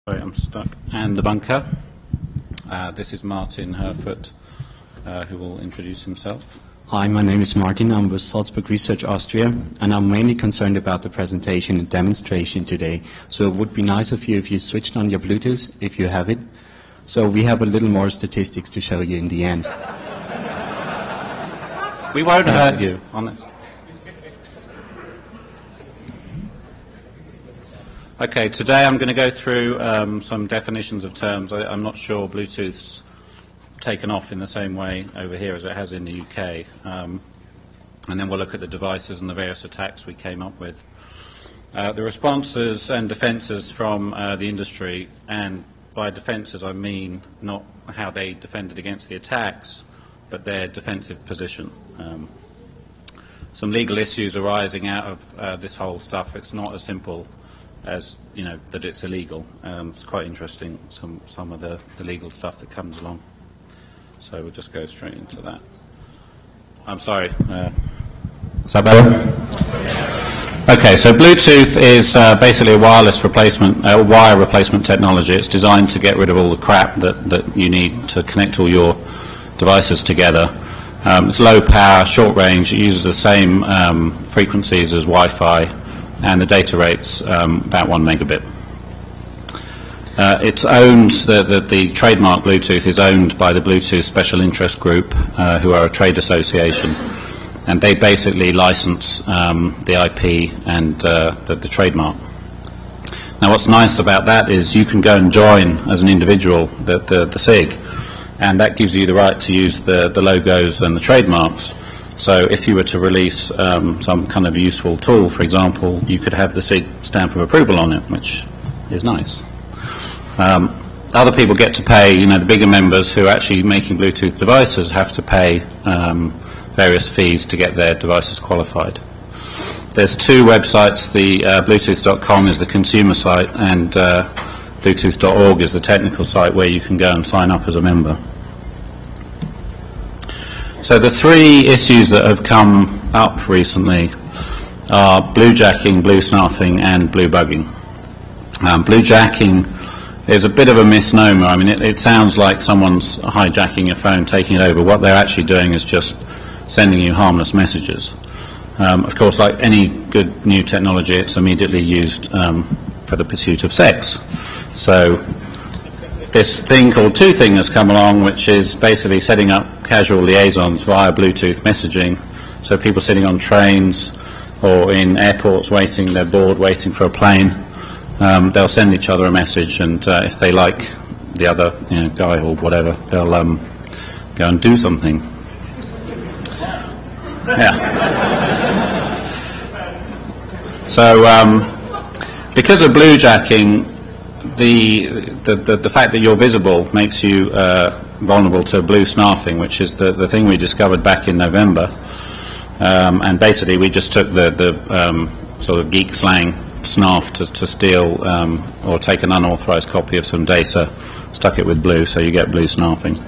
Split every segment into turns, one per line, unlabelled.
Sorry, I'm stuck. And the bunker. This is Martin Herfurt, who will introduce himself.
Hi, my name is Martin. I'm with Salzburg Research Austria, and I'm mainly concerned about the presentation and demonstration today. So it would be nice of you if you switched on your Bluetooth, if you have it. So we have a little more statistics to show you in the end.
We won't hurt you, honest. Okay, today I'm going to go through some definitions of terms. I'm not sure Bluetooth's taken off in the same way over here as it has in the UK. And then we'll look at the devices and the various attacks we came up with. The responses and defences from the industry, and by defences I mean not how they defended against the attacks, but their defensive position. Some legal issues arising out of this whole stuff. It's not as simple as, you know, that it's illegal. It's quite interesting, some of the legal stuff that comes along. So we'll just go straight into that. I'm sorry. Is that better? Okay, so Bluetooth is basically a wireless replacement, wire replacement technology. It's designed to get rid of all the crap that you need to connect all your devices together. It's low power, short range. It uses the same frequencies as Wi-Fi, and the data rate's about 1 megabit. It's owned, the trademark Bluetooth is owned by the Bluetooth Special Interest Group, who are a trade association, and they basically license the IP and the trademark. Now what's nice about that is you can go and join as an individual the SIG, and that gives you the right to use the logos and the trademarks. So if you were to release some kind of useful tool, for example, you could have the SIG stamp of approval on it, which is nice. Other people get to pay, you know, the bigger members who are actually making Bluetooth devices have to pay various fees to get their devices qualified. There's two websites. The Bluetooth.com is the consumer site, and Bluetooth.org is the technical site where you can go and sign up as a member. So the three issues that have come up recently are bluejacking, bluesnarfing, and bluebugging. Bluejacking is a bit of a misnomer. I mean, it sounds like someone's hijacking your phone, taking it over. What they're actually doing is just sending you harmless messages. Of course, like any good new technology, it's immediately used for the pursuit of sex. So this thing called Two-Thing has come along, which is basically setting up casual liaisons via Bluetooth messaging. So people sitting on trains or in airports waiting, they're bored, waiting for a plane, they'll send each other a message, and if they like the other, you know, guy or whatever, they'll go and do something. Yeah. So because of bluejacking, the fact that you're visible makes you vulnerable to bluesnarfing, which is the thing we discovered back in November. And basically we just took the sort of geek slang snarf to steal or take an unauthorized copy of some data, stuck it with blue, so you get bluesnarfing.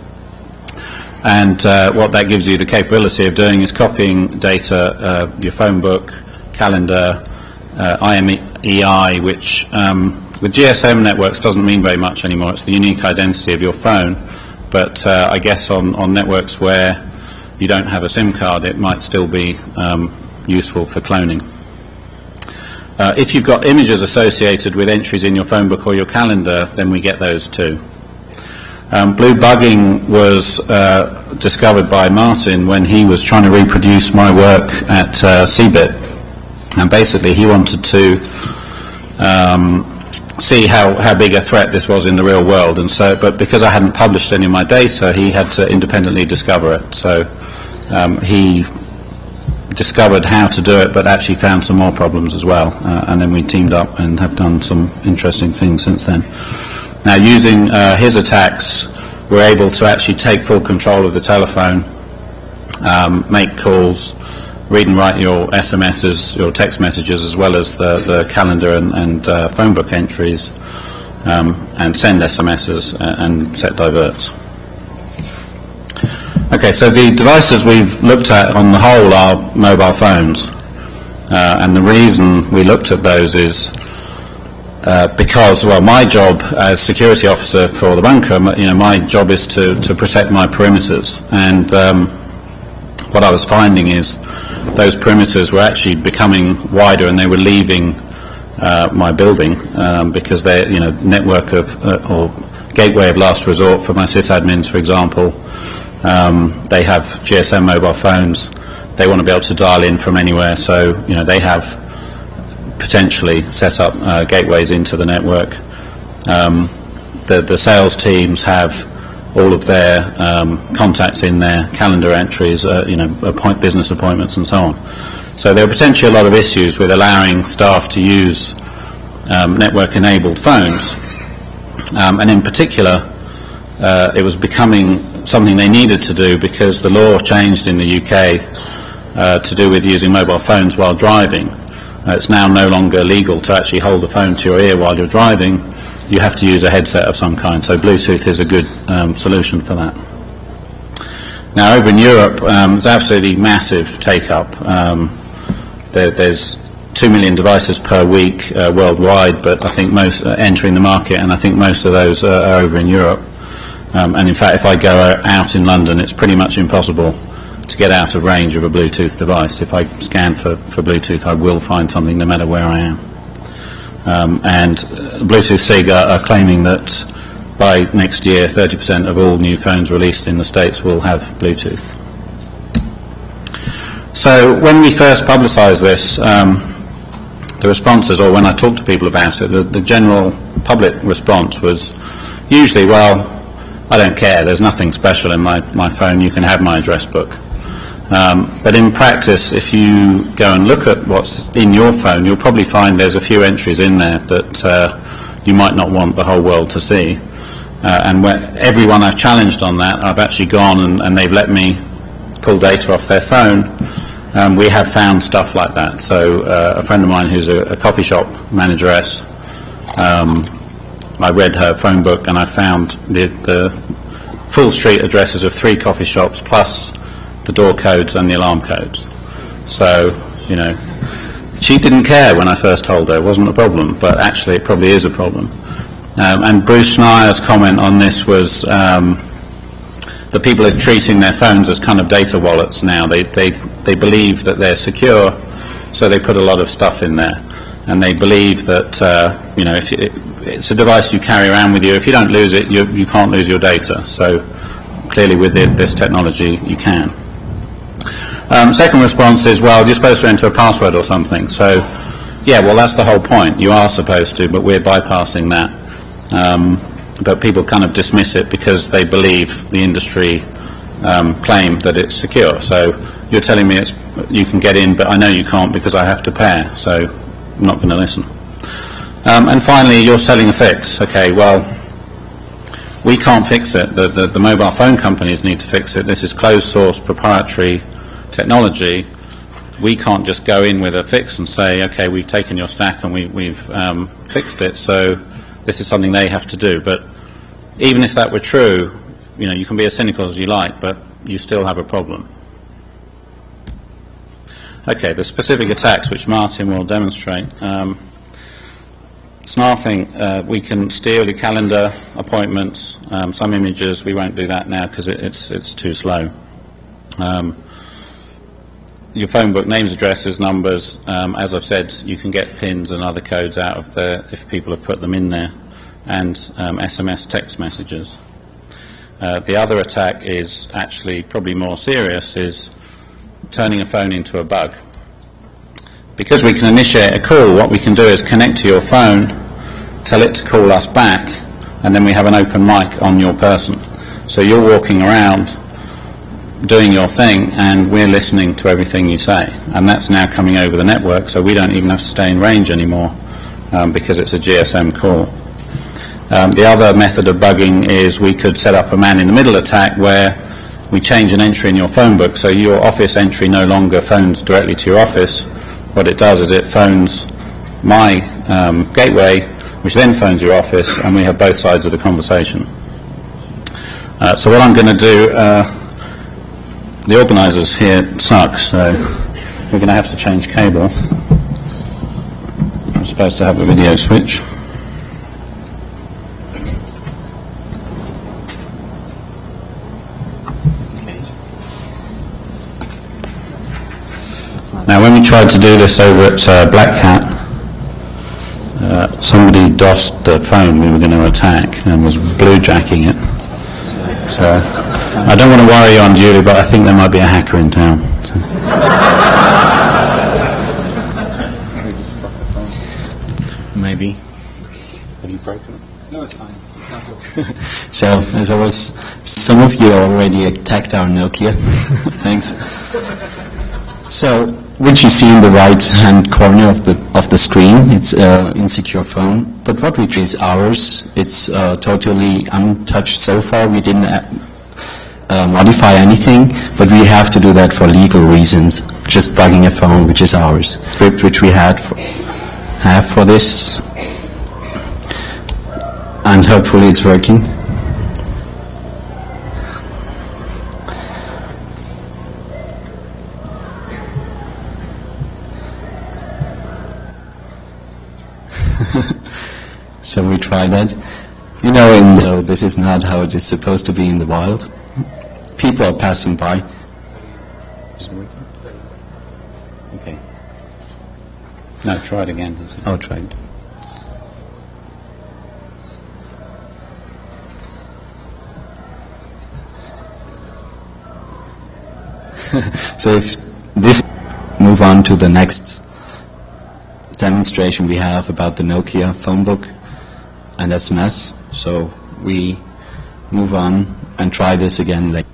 And what that gives you the capability of doing is copying data, your phone book, calendar, IMEI, which with GSM networks doesn't mean very much anymore. It's the unique identity of your phone, but I guess on networks where you don't have a SIM card, it might still be useful for cloning. If you've got images associated with entries in your phone book or your calendar, then we get those too. Bluebugging was discovered by Martin when he was trying to reproduce my work at CeBIT, and basically he wanted to see how big a threat this was in the real world, and so, but because I hadn't published any of my data, he had to independently discover it. So he discovered how to do it, but actually found some more problems as well, and then we teamed up and have done some interesting things since then. Now, using his attacks, we're able to actually take full control of the telephone, make calls, read and write your SMSs, your text messages, as well as the calendar and phone book entries, and send SMSs and set diverts. Okay, so the devices we've looked at on the whole are mobile phones, and the reason we looked at those is because, well, my job as security officer for the bunker, my job is to protect my perimeters, and what I was finding is those perimeters were actually becoming wider, and they were leaving my building because they, network of or gateway of last resort for my sysadmins, for example. They have GSM mobile phones. They want to be able to dial in from anywhere, so they have potentially set up gateways into the network. The sales teams have all of their contacts in their calendar entries, business appointments and so on. So there are potentially a lot of issues with allowing staff to use network-enabled phones, and in particular it was becoming something they needed to do because the law changed in the UK to do with using mobile phones while driving. It's now no longer legal to actually hold a phone to your ear while you're driving. You have to use a headset of some kind, so Bluetooth is a good solution for that. Now, over in Europe, there's absolutely massive take-up. There's 2 million devices per week worldwide, but I think most entering the market, and I think most of those are over in Europe. And in fact, if I go out in London, it's pretty much impossible to get out of range of a Bluetooth device. If I scan for Bluetooth, I will find something no matter where I am. And Bluetooth SIG are claiming that by next year 30% of all new phones released in the States will have Bluetooth. So when we first publicised this, the responses, or when I talked to people about it, the general public response was usually, well, I don't care, there's nothing special in my phone, you can have my address book. But in practice, if you go and look at what's in your phone, you'll probably find there's a few entries in there that you might not want the whole world to see. And everyone I've challenged on that, I've actually gone and they've let me pull data off their phone. We have found stuff like that. So a friend of mine who's a coffee shop manageress, I read her phone book and I found the full street addresses of 3 coffee shops plus the door codes and the alarm codes. So, she didn't care when I first told her. It wasn't a problem, but actually it probably is a problem. And Bruce Schneier's comment on this was that people are treating their phones as kind of data wallets now. They believe that they're secure, so they put a lot of stuff in there. And they believe that, if it's a device you carry around with you. If you don't lose it, you can't lose your data. So clearly with this technology, you can. Second response is, well, you're supposed to enter a password or something. So, yeah, well, that's the whole point. You are supposed to, but we're bypassing that. But people kind of dismiss it because they believe the industry claim that it's secure. So you're telling me you can get in, but I know you can't because I have to pay. So I'm not going to listen. And finally, you're selling a fix. Okay, well, we can't fix it. The mobile phone companies need to fix it. This is closed source proprietary technology. We can't just go in with a fix and say, okay, we've taken your stack and we've fixed it, so this is something they have to do. But even if that were true, you can be as cynical as you like, but you still have a problem. Okay, the specific attacks which Martin will demonstrate. Snarfing, we can steal your calendar appointments, some images. We won't do that now because it's too slow. Your phone book, names, addresses, numbers. As I've said, you can get pins and other codes out of there if people have put them in there, and SMS text messages. The other attack is actually probably more serious, is turning a phone into a bug. Because we can initiate a call, what we can do is connect to your phone, tell it to call us back, and then we have an open mic on your person. So you're walking around doing your thing, and we're listening to everything you say. And that's now coming over the network, so we don't even have to stay in range anymore because it's a GSM call. The other method of bugging is we could set up a man-in-the-middle attack where we change an entry in your phone book, so your office entry no longer phones directly to your office. What it does is it phones my gateway, which then phones your office, and we have both sides of the conversation. So what I'm going to do, the organisers here suck, so we're going to have to change cables. I'm supposed to have a video switch. we tried to do this over at Black Cat, somebody DOSed the phone we were going to attack and was bluejacking it. So I don't want to worry you unduly, but I think there might be a hacker in town.
Maybe.
Have you broken it?
No, it's fine.
So, as I was, some of you already attacked our Nokia. Thanks. So, what you see in the right-hand corner of the screen, it's insecure phone. But what we treat is ours. It's totally untouched so far. We didn't modify anything, but we have to do that for legal reasons. Just bugging a phone, which is ours. Script which we have for this, and hopefully it's working. So we try that. You know, so this is not how it is supposed to be in the wild. People are passing by.
Is it working? Okay. No, try it again.
I'll try it. So if this, move on to the next demonstration we have about the Nokia phone book and SMS. So we move on and try this again later.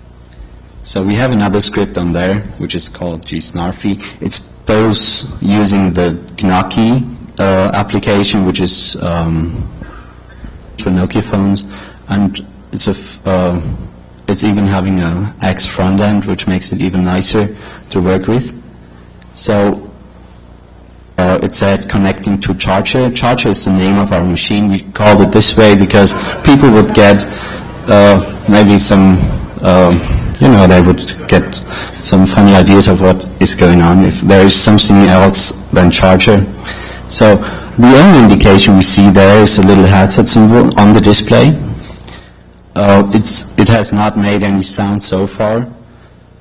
So we have another script on there which is called Bluesnarfing. It's both using the Gnocchi application, which is for Nokia phones, and it's even having a X front end, which makes it even nicer to work with. So it said connecting to charger. Charger is the name of our machine. We called it this way because people would get maybe some, they would get some funny ideas of what is going on if there is something else than charger. So the only indication we see there is a little headset symbol on the display. It has not made any sound so far,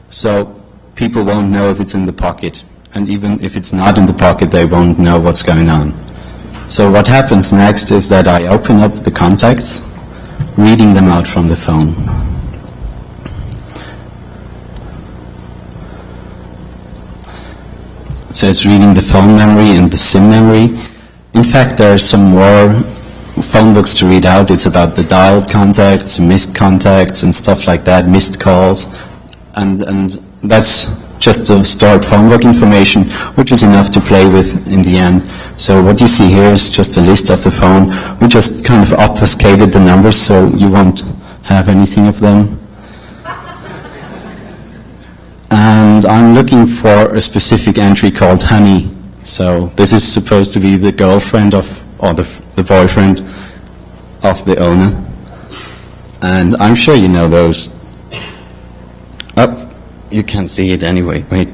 so people won't know if it's in the pocket. And even if it's not in the pocket, they won't know what's going on. So what happens next is that I open up the contacts, reading them out from the phone. So it's reading the phone memory and the SIM memory. In fact, there are some more phone books to read out. It's about the dialed contacts, missed contacts, and stuff like that, missed calls. And that's just the stored phone book information, which is enough to play with in the end. So what you see here is just a list of the phone. We just kind of obfuscated the numbers so you won't have anything of them. And I'm looking for a specific entry called Honey. So this is supposed to be the girlfriend of, or the boyfriend of the owner. And I'm sure you know those. Oh, you can't see it anyway. Wait.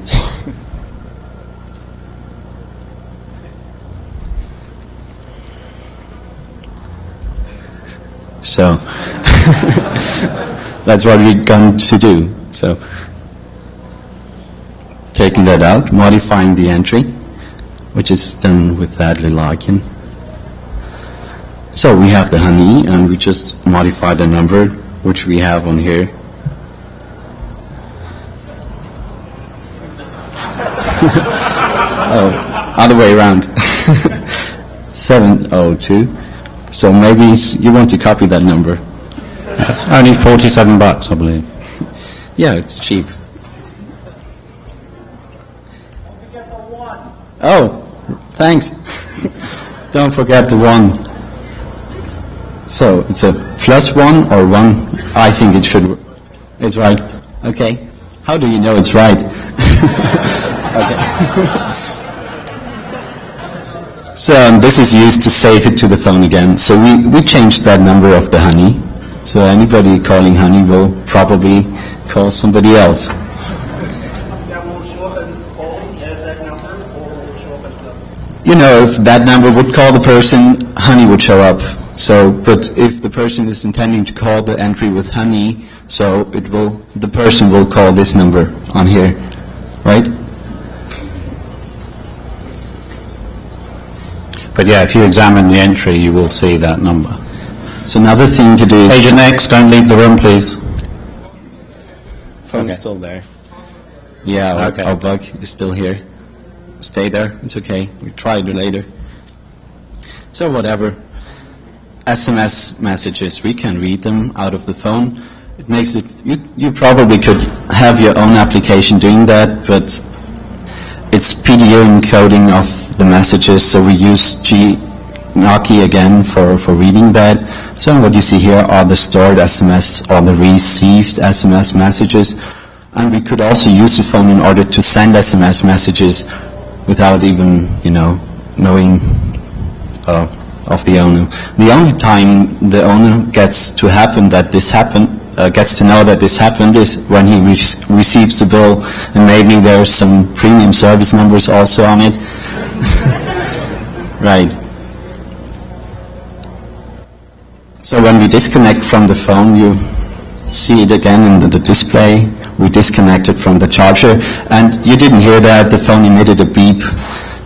So that's what we're going to do. So taking that out, modifying the entry, which is done with that little icon. So we have the honey, and we just modify the number, which we have on here. Oh, other way around. 702. So maybe you want to copy that number.
That's only $47, I believe.
Yeah, it's cheap. Oh, thanks. Don't forget the 1. So it's a +1 or 1. I think it should. It's right. Okay. How do you know it's right? Okay. So this is used to save it to the phone again. So we changed that number of the honey. So anybody calling honey will probably call somebody else.
That will show up as that number, or will show up as the...
You know, if that number would call the person, honey would show up. So, but if the person is intending to call the entry with honey, so the person will call this number on here, right?
But yeah, if you examine the entry, you will see that number.
So another thing to do is...
Agent X, don't leave the room, please.
Phone's
Okay.
still there. Yeah,
Okay.
our bug is still here. Stay there, it's okay. We try it later. So whatever. SMS messages, we can read them out of the phone. It makes it, you probably could have your own application doing that, but it's PDO encoding of the messages, so we use Nokia again for reading that. So what you see here are the stored SMS or the received SMS messages, and we could also use the phone in order to send SMS messages without even, knowing of the owner. The only time the owner gets to know that this happened is when he receives the bill, and maybe there's some premium service numbers also on it. Right. So when we disconnect from the phone, you see it again in the display. We disconnected from the charger, and you didn't hear that. The phone emitted a beep,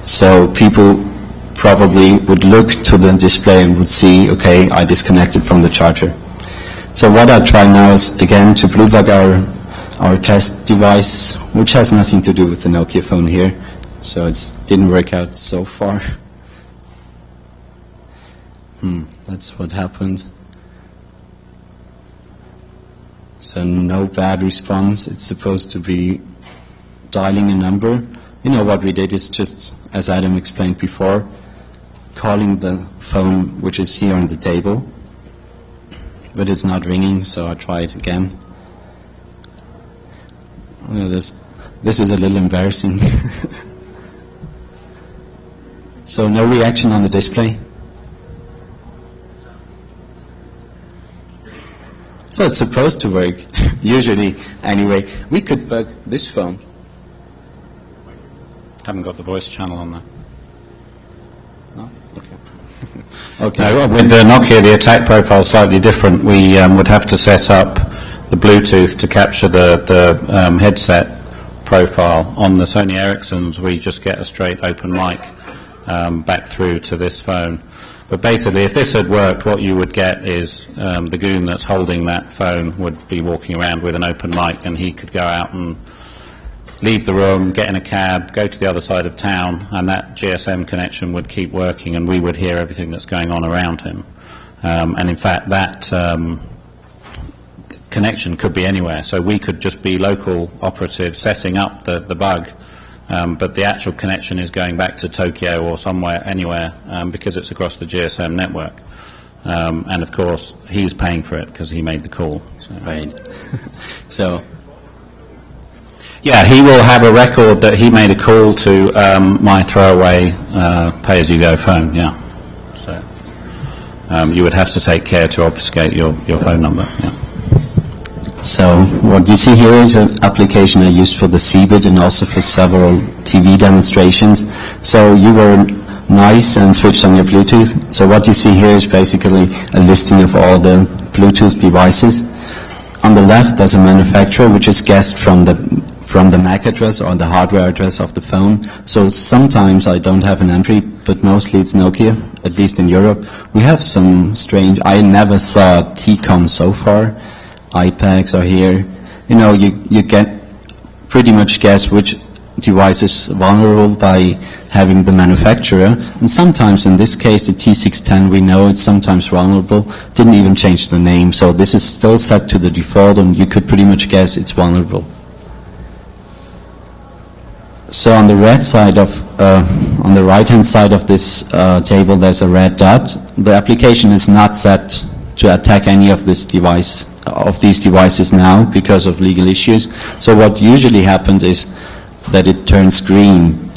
so people probably would look to the display and would see, okay, I disconnected from the charger. So what I'll try now is, again, to bluebug our test device, which has nothing to do with the Nokia phone here, so it didn't work out so far. That's what happened. So no bad response. It's supposed to be dialing a number. What we did is just, as Adam explained before, calling the phone which is here on the table, but it's not ringing, so I'll try it again. This is a little embarrassing. So no reaction on the display. So it's supposed to work, usually. Anyway, we could bug this phone.
Haven't got the voice channel on there.
No? Okay.
No, with the Nokia, the attack profile is slightly different. We would have to set up the Bluetooth to capture the headset profile. On the Sony Ericssons, we just get a straight open mic back through to this phone. But basically, if this had worked, what you would get is the goon that's holding that phone would be walking around with an open mic, and he could go out and leave the room, get in a cab, go to the other side of town, and that GSM connection would keep working, and we would hear everything that's going on around him. And in fact, that connection could be anywhere. So we could just be local operatives setting up the bug, but the actual connection is going back to Tokyo or somewhere, anywhere, because it's across the GSM network. And of course, he's paying for it because he made the call. So.
Right. So...
Yeah, he will have a record that he made a call to my throwaway pay-as-you-go phone, yeah. So you would have to take care to obfuscate your phone number, yeah.
So what you see here is an application I used for the CeBIT and also for several TV demonstrations. So you were nice and switched on your Bluetooth. So what you see here is basically a listing of all the Bluetooth devices. On the left, there's a manufacturer which is guessed from the MAC address or the hardware address of the phone. So sometimes I don't have an entry, but mostly it's Nokia, at least in Europe. We have some strange, I never saw T-Com so far. iPads are here. You get pretty much guess which device is vulnerable by having the manufacturer. And sometimes, in this case, the T610, we know it's sometimes vulnerable. Didn't even change the name. So this is still set to the default, and you could pretty much guess it's vulnerable. So on the on the right-hand side of this table, there's a red dot. The application is not set to attack any of these devices now because of legal issues. So what usually happens is that it turns green,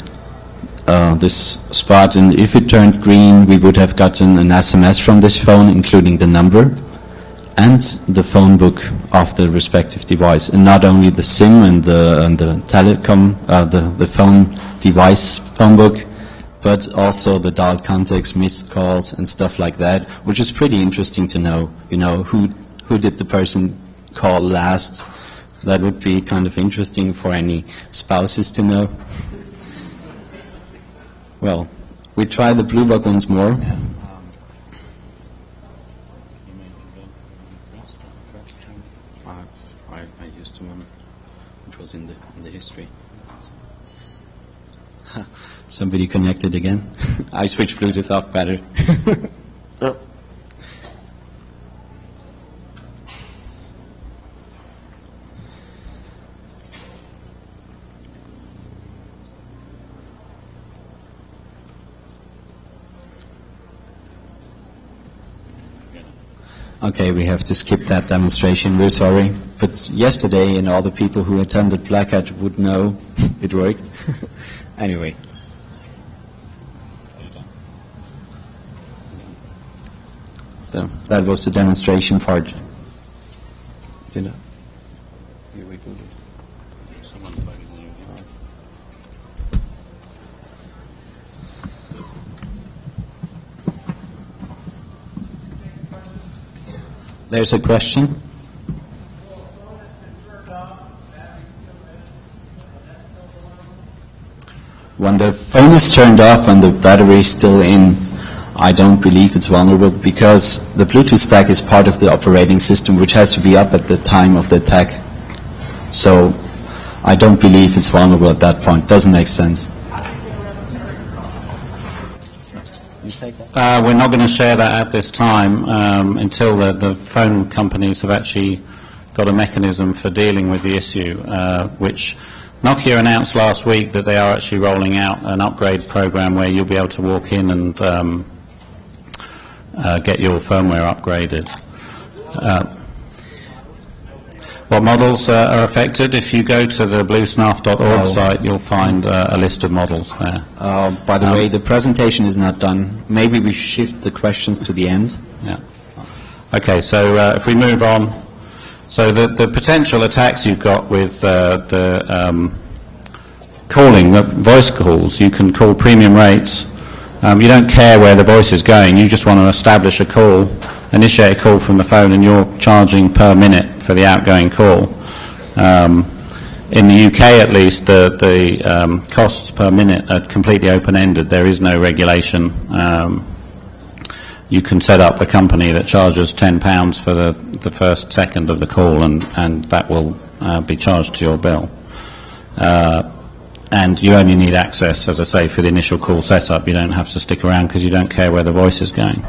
this spot, and if it turned green, we would have gotten an SMS from this phone, including the number and the phone book of the respective device, and not only the SIM and the telecom, the phone device phone book, but also the dialed contacts, missed calls, and stuff like that, which is pretty interesting to know. Who did the person call last? That would be kind of interesting for any spouses to know. Well, We try the blue bug once more. I used one which was in the history. Somebody connected again. I switched Bluetooth off better. Okay, we have to skip that demonstration. We're sorry. But yesterday, and all the people who attended Black Hat would know it worked. Anyway. So that was the demonstration part. You know? You rebooted. There's a question. When the phone is turned off and the battery is still in, I don't believe it's vulnerable because the Bluetooth stack is part of the operating system which has to be up at the time of the attack. So I don't believe it's vulnerable at that point. Doesn't make sense.
We're not going to share that at this time until the phone companies have actually got a mechanism for dealing with the issue, which Nokia announced last week that they are actually rolling out an upgrade program where you'll be able to walk in and get your firmware upgraded. What models are affected? If you go to the bluesnarf.org site, you'll find a list of models there.
By the way, the presentation is not done. Maybe we shift the questions to the end.
Yeah. Okay, so if we move on. So the potential attacks you've got with calling, the voice calls, you can call premium rates. You don't care where the voice is going. You just want to establish a call, initiate a call from the phone, and you're charging per minute for the outgoing call. In the UK, at least, the costs per minute are completely open-ended. There is no regulation. You can set up a company that charges £10 for the first second of the call, and that will be charged to your bill. And you only need access, as I say, for the initial call setup. You don't have to stick around because you don't care where the voice is going.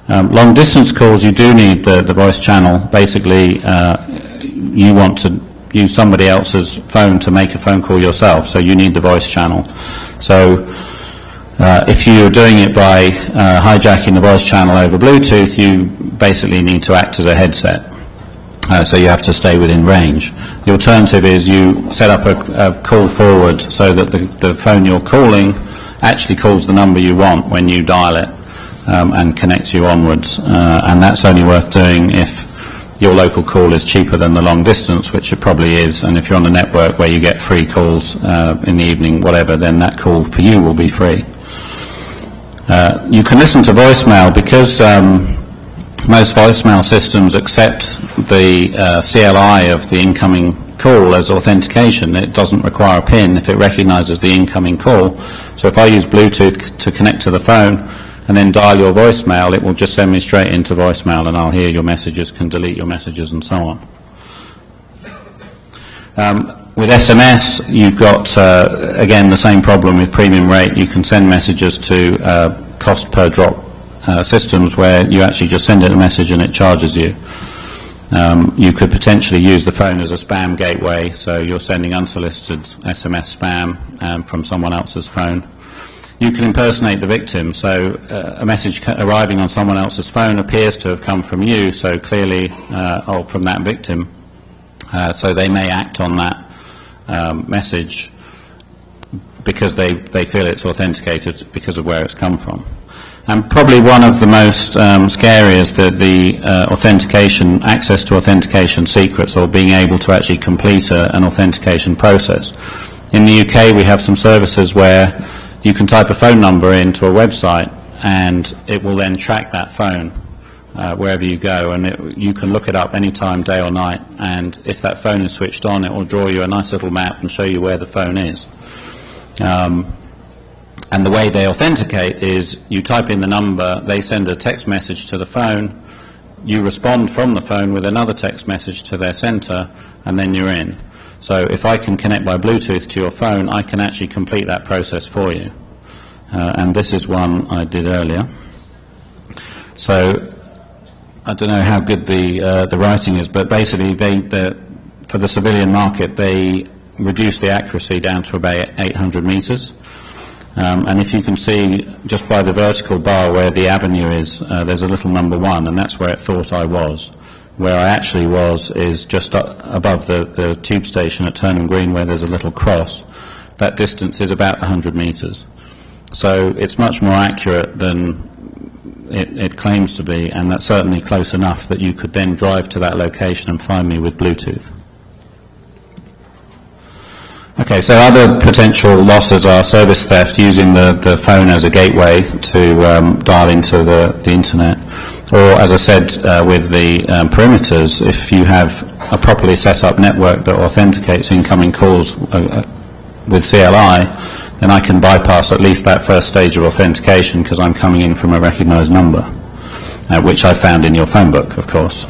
Long distance calls, you do need the voice channel. Basically, you want to use somebody else's phone to make a phone call yourself, so you need the voice channel. So if you're doing it by hijacking the voice channel over Bluetooth, you basically need to act as a headset. So you have to stay within range. The alternative is you set up a call forward so that the phone you're calling actually calls the number you want when you dial it and connects you onwards. And that's only worth doing if your local call is cheaper than the long distance, which it probably is. And if you're on a network where you get free calls in the evening, whatever, then that call for you will be free. You can listen to voicemail because most voicemail systems accept the CLI of the incoming call as authentication. It doesn't require a PIN if it recognizes the incoming call. So if I use Bluetooth to connect to the phone and then dial your voicemail, it will just send me straight into voicemail and I'll hear your messages, can delete your messages and so on. With SMS, you've got, again, the same problem with premium rate. You can send messages to cost per drop systems where you actually just send it a message and it charges you. You could potentially use the phone as a spam gateway, so you're sending unsolicited SMS spam from someone else's phone. You can impersonate the victim, so a message arriving on someone else's phone appears to have come from you, so clearly, or from that victim, so they may act on that message because they feel it's authenticated because of where it's come from. And probably one of the most scary is the authentication, access to authentication secrets, or being able to actually complete an authentication process. In the UK, we have some services where you can type a phone number into a website and it will then track that phone wherever you go, and you can look it up anytime, day or night, and if that phone is switched on, it will draw you a nice little map and show you where the phone is. And the way they authenticate is you type in the number, they send a text message to the phone, you respond from the phone with another text message to their center, and then you're in. So if I can connect by Bluetooth to your phone, I can actually complete that process for you. And this is one I did earlier. So I don't know how good the writing is, but basically for the civilian market, they reduced the accuracy down to about 800 meters. And if you can see just by the vertical bar where the avenue is, there's a little number 1, and that's where it thought I was. Where I actually was is just above the tube station at Turnham Green, where there's a little cross. That distance is about 100 meters. So it's much more accurate than it claims to be, and that's certainly close enough that you could then drive to that location and find me with Bluetooth. Okay, so other potential losses are service theft, using the phone as a gateway to dial into the internet. Or, as I said, with the perimeters, if you have a properly set up network that authenticates incoming calls with CLI, then I can bypass at least that first stage of authentication because I'm coming in from a recognized number, which I found in your phone book, of course.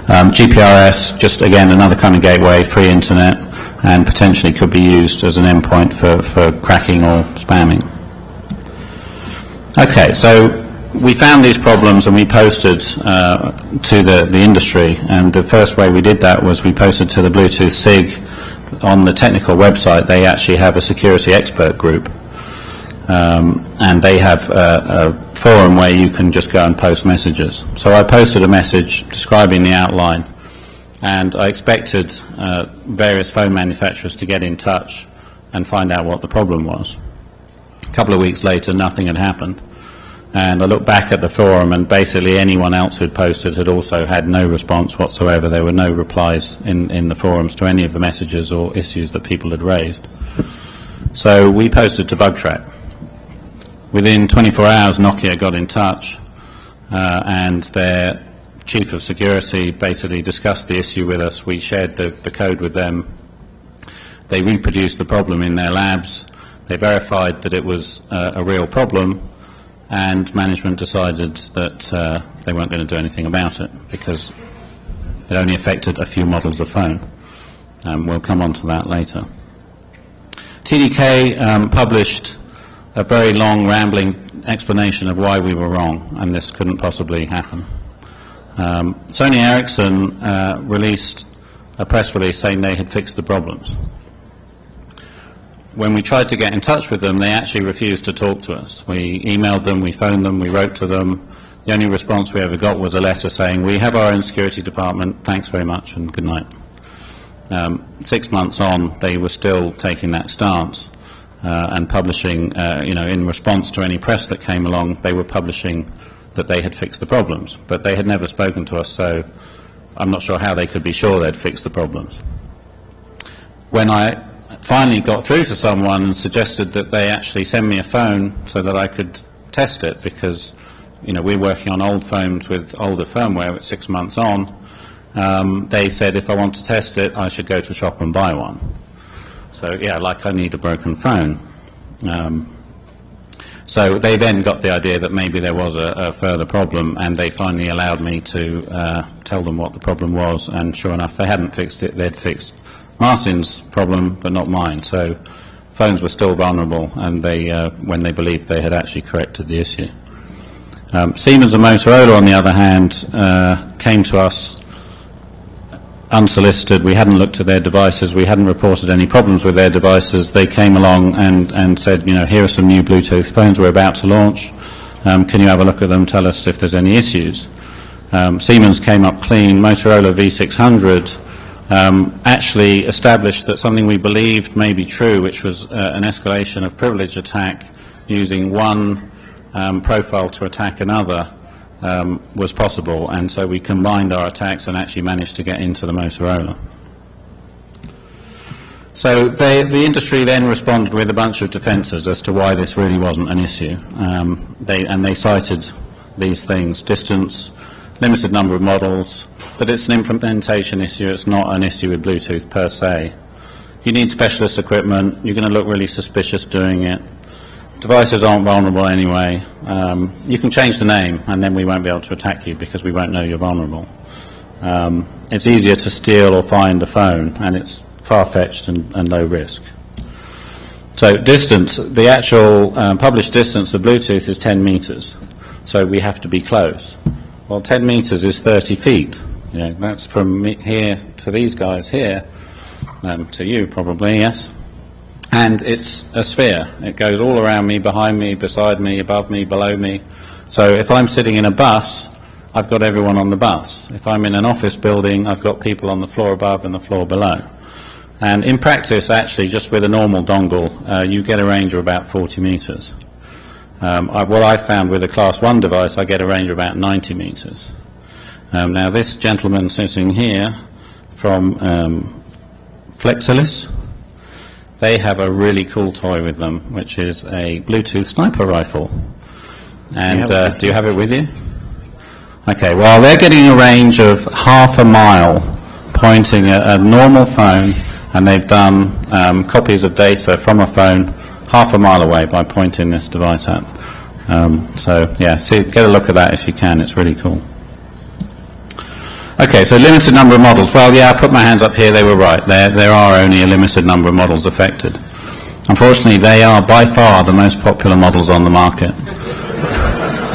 GPRS, just again another kind of gateway, free internet, and potentially could be used as an endpoint for cracking or spamming. Okay, so we found these problems and we posted to the industry, and the first way we did that was we posted to the Bluetooth SIG. On the technical website, they actually have a security expert group, and they have a forum where you can just go and post messages. So I posted a message describing the outline, and I expected various phone manufacturers to get in touch and find out what the problem was. A couple of weeks later, nothing had happened. And I looked back at the forum, and basically anyone else who'd posted had also had no response whatsoever. There were no replies in the forums to any of the messages or issues that people had raised. So we posted to BugTrack. Within 24 hours, Nokia got in touch, and their chief of security basically discussed the issue with us. We shared the code with them. They reproduced the problem in their labs. They verified that it was a real problem, and management decided that they weren't going to do anything about it because it only affected a few models of phone. We'll come on to that later. TDK published a very long, rambling explanation of why we were wrong, and this couldn't possibly happen. Sony Ericsson released a press release saying they had fixed the problems. When we tried to get in touch with them, they actually refused to talk to us. We emailed them, we phoned them, we wrote to them. The only response we ever got was a letter saying, "We have our own security department, thanks very much and good night." 6 months on, they were still taking that stance and publishing, in response to any press that came along, they were publishing that they had fixed the problems. But they had never spoken to us, so I'm not sure how they could be sure they'd fixed the problems. When I finally got through to someone and suggested that they actually send me a phone so that I could test it, because we're working on old phones with older firmware at 6 months on, they said if I want to test it I should go to a shop and buy one. So yeah, like I need a broken phone. So they then got the idea that maybe there was a further problem, and they finally allowed me to tell them what the problem was, and sure enough they hadn't fixed it, they'd fixed Martin's problem, but not mine. So phones were still vulnerable, and they, when they believed they had actually corrected the issue. Siemens and Motorola, on the other hand, came to us unsolicited. We hadn't looked at their devices. We hadn't reported any problems with their devices. They came along and said, here are some new Bluetooth phones we're about to launch. Can you have a look at them? Tell us if there's any issues. Siemens came up clean. Motorola V600 actually established that something we believed may be true, which was an escalation of privilege attack using one profile to attack another, was possible, and so we combined our attacks and actually managed to get into the Motorola. So the industry then responded with a bunch of defences as to why this really wasn't an issue. They cited these things: distance, limited number of models, that it's an implementation issue, it's not an issue with Bluetooth per se. You need specialist equipment, you're going to look really suspicious doing it. devices aren't vulnerable anyway. You can change the name, and then we won't be able to attack you because we won't know you're vulnerable. It's easier to steal or find a phone, and it's far-fetched and low risk. So distance, the actual published distance of Bluetooth is 10 meters, so we have to be close. Well, 10 meters is 30 feet. You know, that's from me here to these guys here, to you probably, yes. And it's a sphere. It goes all around me, behind me, beside me, above me, below me. So if I'm sitting in a bus, I've got everyone on the bus. If I'm in an office building, I've got people on the floor above and the floor below. And in practice, actually, just with a normal dongle, you get a range of about 40 meters. What I found with a Class 1 device, I get a range of about 90 meters. Now, this gentleman sitting here from Flexilis, they have a really cool toy with them, which is a Bluetooth sniper rifle. And do you have it with you? Okay, well, they're getting a range of half a mile pointing at a normal phone, and they've done copies of data from a phone half a mile away by pointing this device at. So, yeah, see, get a look at that if you can. It's really cool. Okay, so limited number of models. Well, yeah, I put my hands up here. They were right. There are only a limited number of models affected. Unfortunately, they are by far the most popular models on the market.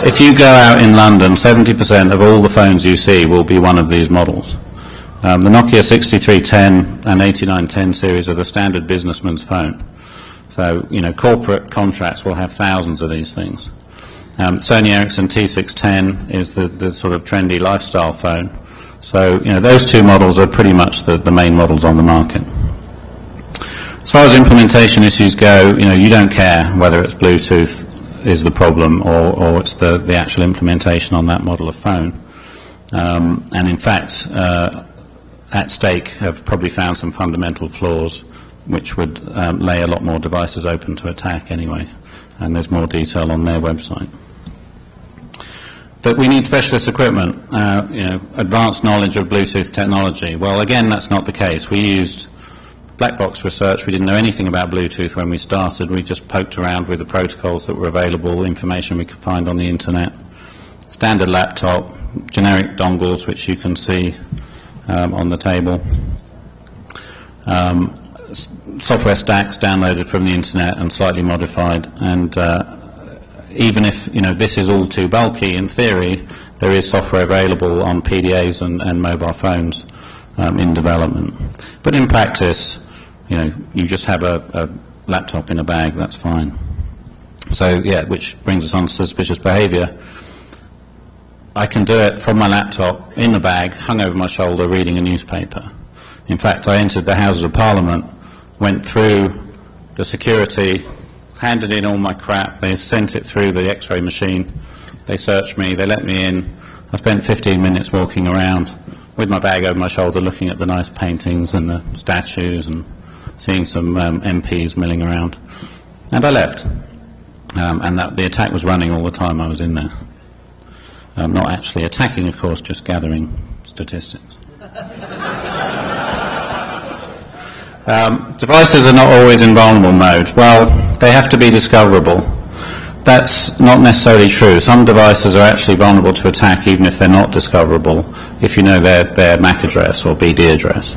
If you go out in London, 70% of all the phones you see will be one of these models. The Nokia 6310 and 8910 series are the standard businessman's phone. So, you know, corporate contracts will have thousands of these things. Sony Ericsson T610 is the sort of trendy lifestyle phone. So, you know, those two models are pretty much the main models on the market. As far as implementation issues go, you know, you don't care whether it's Bluetooth is the problem or it's the actual implementation on that model of phone. And in fact, at stake have probably found some fundamental flaws which would lay a lot more devices open to attack anyway. And there's more detail on their website. That we need specialist equipment, you know, advanced knowledge of Bluetooth technology. Well, again, that's not the case. We used black box research. We didn't know anything about Bluetooth when we started. We just poked around with the protocols that were available, information we could find on the internet. Standard laptop, generic dongles, which you can see on the table. Software stacks downloaded from the internet and slightly modified. And even if, you know, this is all too bulky, in theory, there is software available on PDAs and mobile phones in development. But in practice, you know, you just have a laptop in a bag, that's fine. So, yeah, which brings us on to suspicious behavior. I can do it from my laptop, in the bag, hung over my shoulder, reading a newspaper. In fact, I entered the Houses of Parliament, went through the security, handed in all my crap, they sent it through the X-ray machine, they searched me, they let me in. I spent 15 minutes walking around with my bag over my shoulder, looking at the nice paintings and the statues and seeing some MPs milling around. And I left. And the attack was running all the time I was in there. Not actually attacking, of course, just gathering statistics. Devices are not always in vulnerable mode. Well, they have to be discoverable. That's not necessarily true. Some devices are actually vulnerable to attack even if they're not discoverable, if you know their MAC address or BD address.